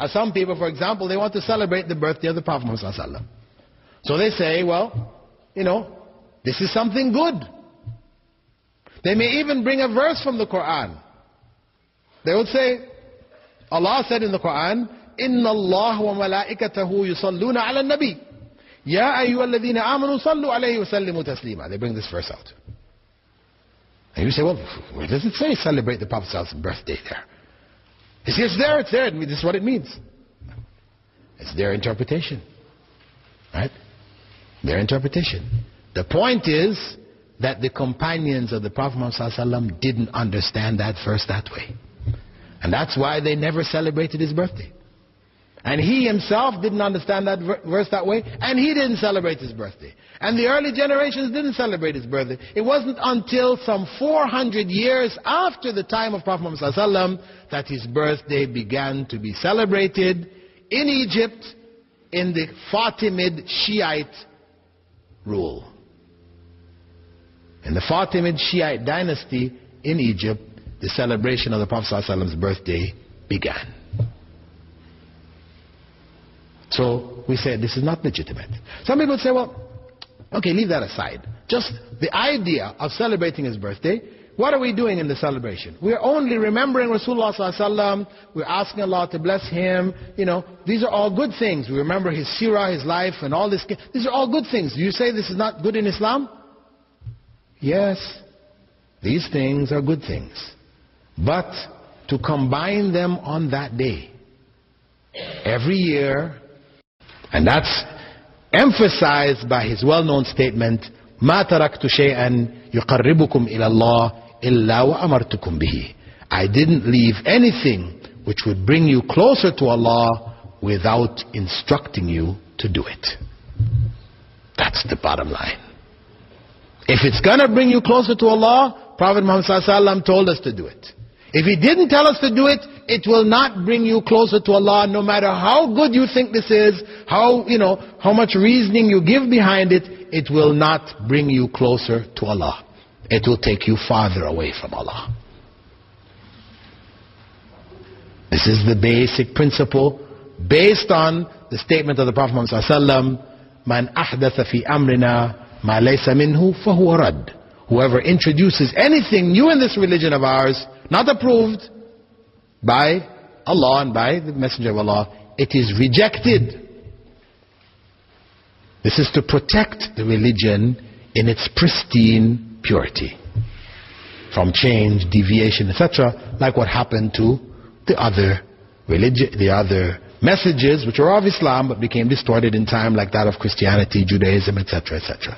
Some people, for example, they want to celebrate the birthday of the Prophet Muhammad sallallahu alaihi wasallam. So they say, well, this is something good. They may even bring a verse from the Quran. They would say, Allah said in the Quran, إِنَّ اللَّهَ وَمَلَائِكَتَهُ يُصَلُّونَ عَلَى النَّبِيِّ يَا أَيُّهَا الَّذِينَ آمَنُوا صَلُّوا عَلَيْهِ وَسَلِّمُوا تَسْلِيمًا. They bring this verse out. And you say, well, where does it say celebrate the Prophet's birthday there? It's there, it's there. This is what it means. It's their interpretation. Right? Their interpretation. The point is that the companions of the Prophet Muhammad didn't understand that verse that way. And that's why they never celebrated his birthday. And he himself didn't understand that verse that way, and he didn't celebrate his birthday. And the early generations didn't celebrate his birthday. It wasn't until some 400 years after the time of Prophet Muhammad that his birthday began to be celebrated in Egypt in the Fatimid Shiite rule. In the Fatimid Shiite dynasty in Egypt, the celebration of the Prophet's birthday began. So we say this is not legitimate. Some people say, well, okay, leave that aside. Just the idea of celebrating his birthday, what are we doing in the celebration? We're only remembering Rasulullah sallallahu alaihi wasallam. We're asking Allah to bless him. These are all good things. We remember his seerah, his life, and all this. These are all good things. Do you say this is not good in Islam? Yes, these things are good things. But to combine them on that day, every year, and that's emphasized by his well-known statement, مَا تَرَكْتُ شَيْئًا يُقَرِّبُكُمْ إِلَى اللَّهِ إِلَّا وَأَمَرْتُكُمْ بِهِ. I didn't leave anything which would bring you closer to Allah without instructing you to do it. That's the bottom line. If it's going to bring you closer to Allah, Prophet Muhammad ﷺ told us to do it. If he didn't tell us to do it, it will not bring you closer to Allah, no matter how good you think this is, how much reasoning you give behind it, it will not bring you closer to Allah. It will take you farther away from Allah. This is the basic principle based on the statement of the Prophet Muhammad ﷺ, Man ahdatha fi amrina ma laysa minhu fahuwa rad. Whoever introduces anything new in this religion of ours, not approved by Allah and by the Messenger of Allah, it is rejected. This is to protect the religion in its pristine purity from change, deviation, etc., like what happened to the other messages which are of Islam but became distorted in time, like that of Christianity, Judaism, etc., etc.